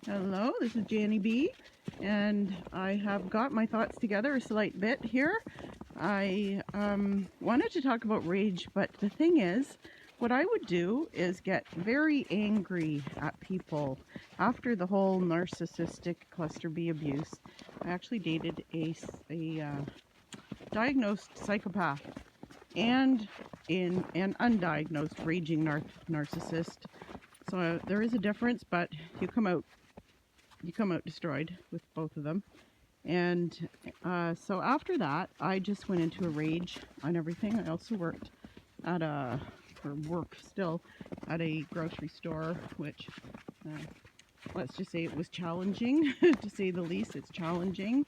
Hello, this is Janny B, and I have got my thoughts together a slight bit here. I wanted to talk about rage, but the thing is, what I would do is get very angry at people after the whole narcissistic cluster B abuse. I actually dated a diagnosed psychopath and an undiagnosed raging narcissist. So there is a difference, but you come out destroyed with both of them. And so after that, I just went into a rage on everything. I also worked at work still at a grocery store, which let's just say it was challenging, to say the least. It's challenging.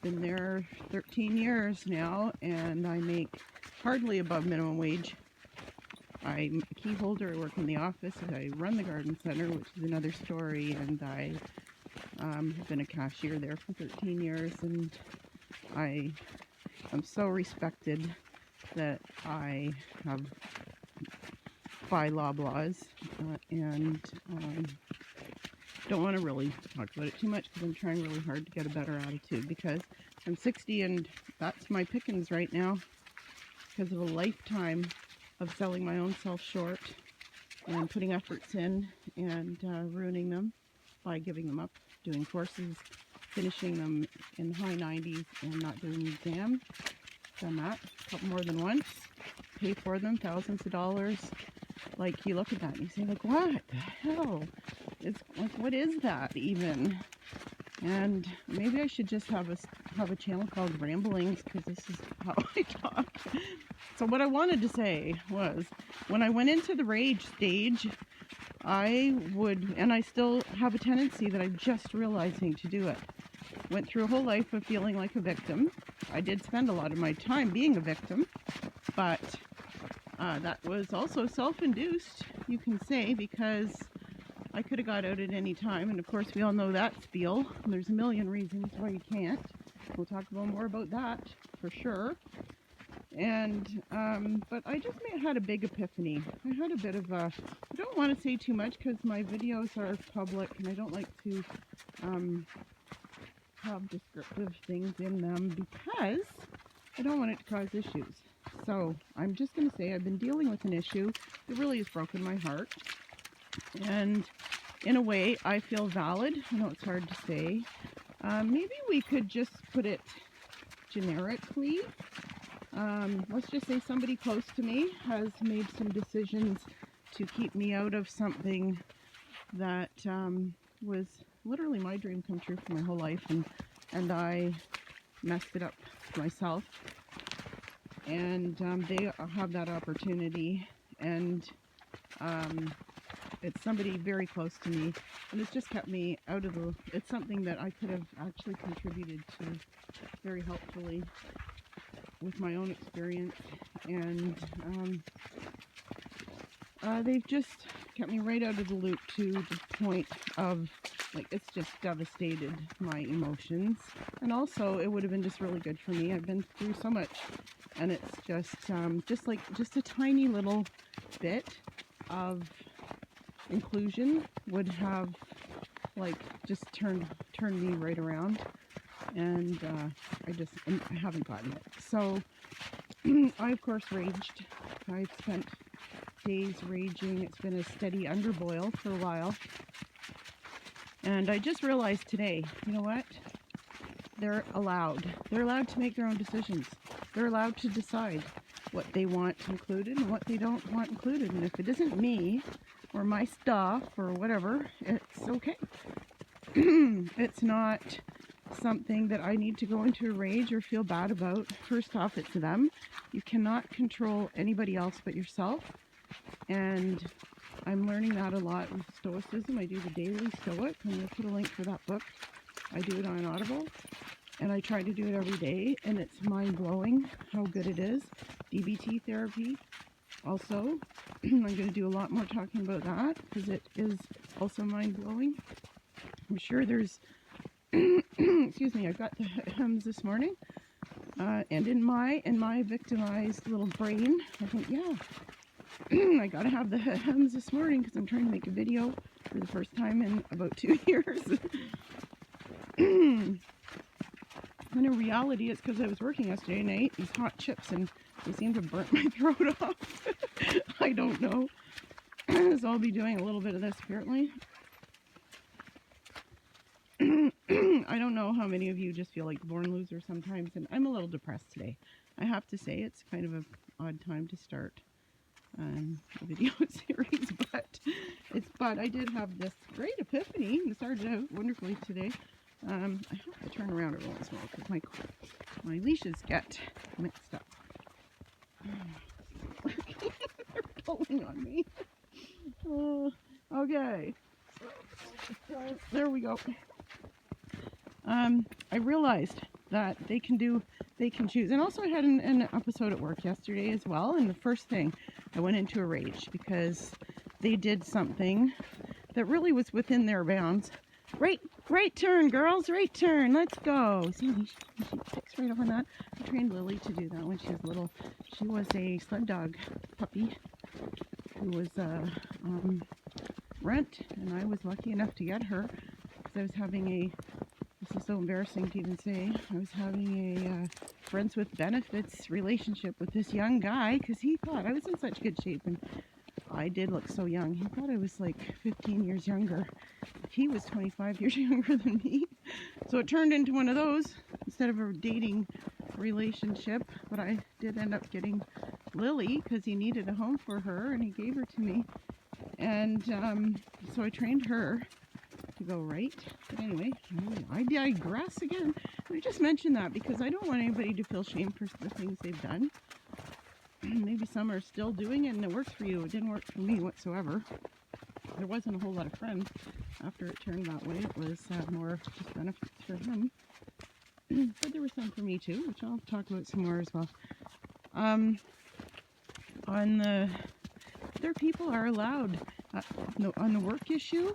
Been there 13 years now, and I make hardly above minimum wage. I'm a key holder. I work in the office. I run the garden center, which is another story, and I have been a cashier there for 13 years, and I am so respected that I have bylaws and don't want to really talk about it too much because I'm trying really hard to get a better attitude, because I'm 60 and that's my pickings right now because of a lifetime of selling my own self short and putting efforts in and ruining them by giving them up, doing courses, finishing them in high 90s and not doing the exam. Done that a couple more than once. Pay for them thousands of dollars. Like, you look at that and you say, like, what the hell? It's like, what is that even? And maybe I should just have a channel called Ramblings, because this is how I talk. So what I wanted to say was, when I went into the rage stage, I would, and I still have a tendency that I'm just realizing to do it. Went through a whole life of feeling like a victim. I did spend a lot of my time being a victim, but that was also self-induced, you can say, because I could have got out at any time. And of course, we all know that spiel. There's a million reasons why you can't. We'll talk more about that for sure. And but I just had a big epiphany. I had a bit of a, I don't want to say too much because my videos are public and I don't like to have descriptive things in them because I don't want it to cause issues. So I'm just going to say I've been dealing with an issue that really has broken my heart, and in a way I feel valid. I know it's hard to say. Maybe we could just put it generically. Let's just say somebody close to me has made some decisions to keep me out of something that was literally my dream come true for my whole life, and I messed it up myself. And they have that opportunity, and it's somebody very close to me, and it's just kept me out of the, it's something that I could have actually contributed to very helpfully with my own experience, and they've just kept me right out of the loop to the point of, like, it's just devastated my emotions. And also it would have been just really good for me. I've been through so much, and it's just a tiny little bit of inclusion would have, like, just turned me right around. And I haven't gotten it. So I of course raged. I've spent days raging. It's been a steady underboil for a while. And I just realized today, you know what? They're allowed to make their own decisions. They're allowed to decide what they want included and what they don't want included. And if it isn't me or my stuff or whatever, it's okay. It's not something that I need to go into a rage or feel bad about. First off, it's them. You cannot control anybody else but yourself. And I'm learning that a lot with Stoicism. I do the Daily Stoic. I'm going to put a link for that book. I do it on Audible, and I try to do it every day, and it's mind-blowing how good it is. DBT therapy. Also, I'm going to do a lot more talking about that because it is also mind-blowing. I'm sure there's excuse me, I got the hems this morning, and in my victimized little brain, I think, yeah, I gotta have the hems this morning because I'm trying to make a video for the first time in about 2 years. And in reality, it's because I was working yesterday and I ate these hot chips and they seem to burn my throat off. I don't know. So I'll be doing a little bit of this apparently. I don't know how many of you just feel like born losers sometimes, and I'm a little depressed today. I have to say it's kind of an odd time to start a video series, but I did have this great epiphany. It started out wonderfully today. I have to turn around every once in a while because my leashes get mixed up. They're pulling on me. Okay, so there we go. I realized that they can choose. And also I had an episode at work yesterday as well. And the first thing, I went into a rage because they did something that really was within their bounds. Right turn, girls, right turn. Let's go. See, she picks right up on that. I trained Lily to do that when she was little. She was a sled dog puppy who was rent, and I was lucky enough to get her because I was having this is so embarrassing to even say, I was having a friends with benefits relationship with this young guy because he thought I was in such good shape, and I did look so young. He thought I was like 15 years younger. He was 25 years younger than me. So it turned into one of those instead of a dating relationship. But I did end up getting Lily because he needed a home for her and he gave her to me. And so I trained her to go right. But anyway, I digress again. I just mentioned that because I don't want anybody to feel shame for the things they've done. Maybe some are still doing it and it works for you. It didn't work for me whatsoever. There wasn't a whole lot of friends after it turned that way. It was more just benefits for him. But there was some for me too, which I'll talk about some more as well. Other people are allowed. On the work issue,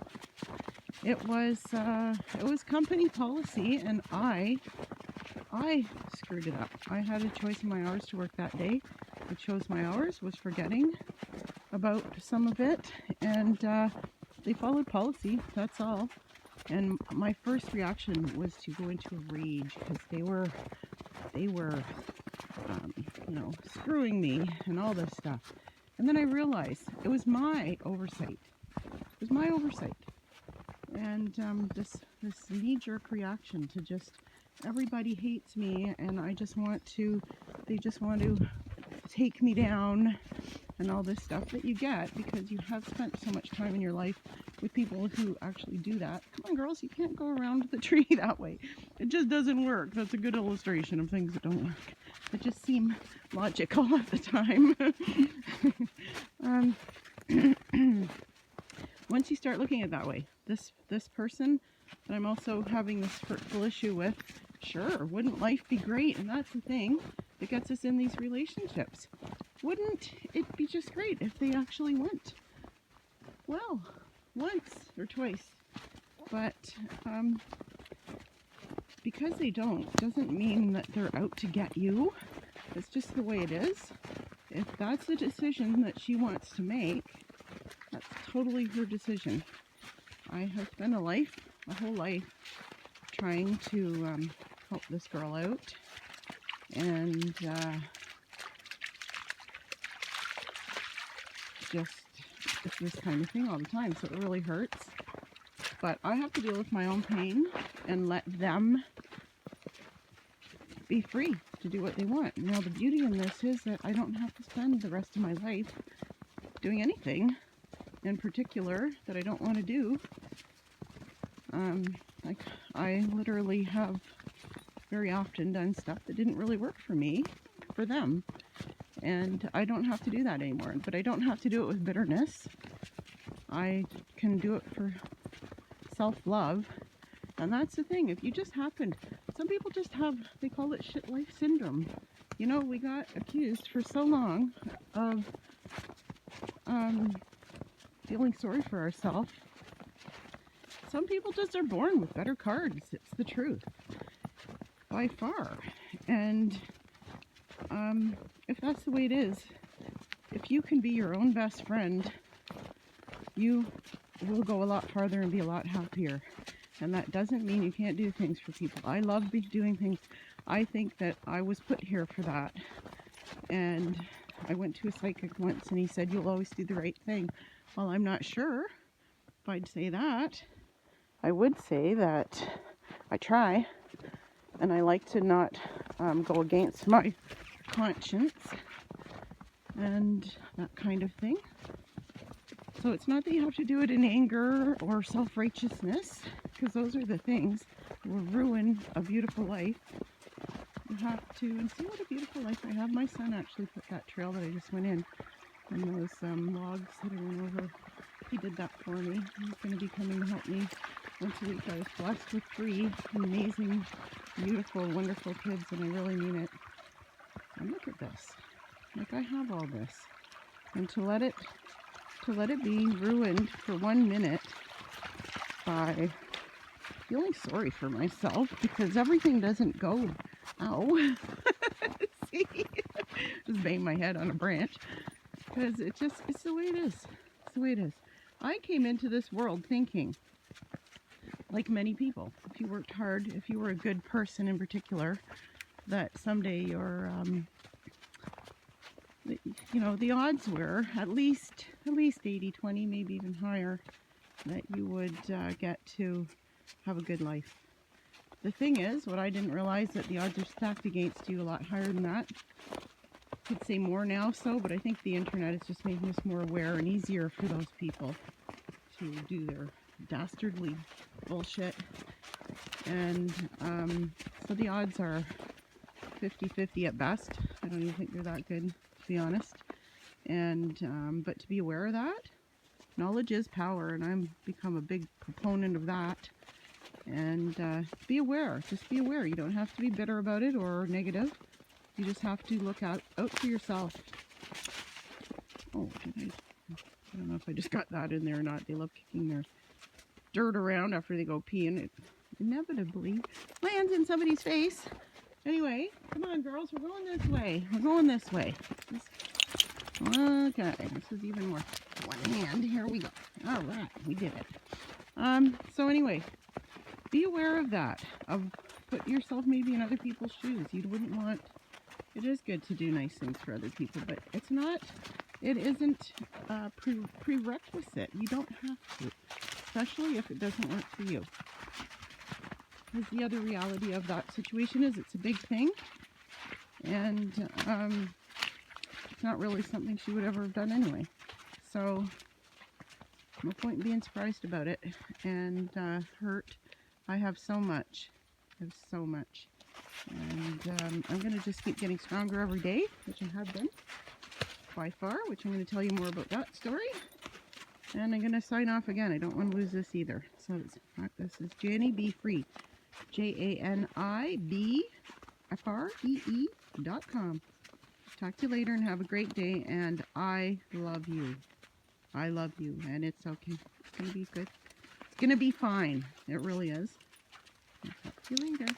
it was company policy, and I screwed it up. I had a choice in my hours to work that day. I chose my hours, was forgetting about some of it, and they followed policy, that's all. And my first reaction was to go into a rage because they were screwing me and all this stuff. And then I realized it was my oversight. It was my oversight. And this knee-jerk reaction to just everybody hates me, and they just want to take me down and all this stuff that you get because you have spent so much time in your life with people who actually do that. Come on, girls, you can't go around the tree that way. It just doesn't work. That's a good illustration of things that don't work. That just seem logical at the time. Once you start looking at it that way, this person that I'm also having this hurtful issue with, sure, wouldn't life be great? And that's the thing that gets us in these relationships. Wouldn't it be just great if they actually went? Well, once or twice. But because they don't, doesn't mean that they're out to get you. It's just the way it is. If that's the decision that she wants to make, that's totally her decision. I have spent a whole life, trying to help this girl out, and it's this kind of thing all the time, so it really hurts. But I have to deal with my own pain and let them be free to do what they want. Now the beauty in this is that I don't have to spend the rest of my life doing anything in particular that I don't want to do. Like I literally have very often done stuff that didn't really work for me, for them. And I don't have to do that anymore. But I don't have to do it with bitterness. I can do it for self-love. And that's the thing. If you just happened, some people just have, they call it shit life syndrome. You know, we got accused for so long of feeling sorry for ourselves. Some people just are born with better cards. It's the truth. By far. And if that's the way it is, if you can be your own best friend, you will go a lot farther and be a lot happier. And that doesn't mean you can't do things for people. I love doing things. I think that I was put here for that. And I went to a psychic once and he said, you'll always do the right thing. Well, I'm not sure if I'd say that. I would say that I try, and I like to not go against my conscience and that kind of thing. So it's not that you have to do it in anger or self-righteousness, because those are the things that will ruin a beautiful life. You have to, and see what a beautiful life I have. My son actually put that trail that I just went in, and those logs that I went over. He did that for me. He's going to be coming to help me once a week. I was blessed with 3 amazing, beautiful, wonderful kids, and I really mean it. And look at this. Like, I have all this. And to let it be ruined for 1 minute by feeling sorry for myself, because everything doesn't go, ow, see, just bang my head on a branch, because it's the way it is. It's the way it is. I came into this world thinking, like many people, if you worked hard, if you were a good person in particular, that someday you're, you know, the odds were at least 80-20, maybe even higher, that you would get to have a good life. The thing is, what I didn't realize, that the odds are stacked against you a lot higher than that. I could say more now, but I think the internet is just making us more aware and easier for those people to do their dastardly bullshit. And so the odds are 50-50 at best. I don't even think they're that good, to be honest. And but to be aware of that, knowledge is power, and I'm become a big proponent of that. And be aware. Just be aware. You don't have to be bitter about it or negative. You just have to look out for yourself. Oh, I don't know if I just got that in there or not. They love kicking their dirt around after they go pee, and it inevitably lands in somebody's face. Anyway, come on, girls. We're going this way. We're going this way. Okay, this is even more one hand. Here we go. All right, we did it. So anyway, be aware of that. Of put yourself maybe in other people's shoes. You wouldn't want. It is good to do nice things for other people, but it's not. It isn't prerequisite. You don't have to, especially if it doesn't work for you. Because the other reality of that situation is it's a big thing, and it's not really something she would ever have done anyway. So no point in being surprised about it and hurt. I have so much. And I'm going to just keep getting stronger every day, which I have been by far, which I'm going to tell you more about that story. And I'm going to sign off again. I don't want to lose this either. So this is Jannie Be Free. JANIBFREE.com. Talk to you later and have a great day. And I love you. I love you. And it's okay. It's going to be good. It's going to be fine. It really is. I'll talk to you later.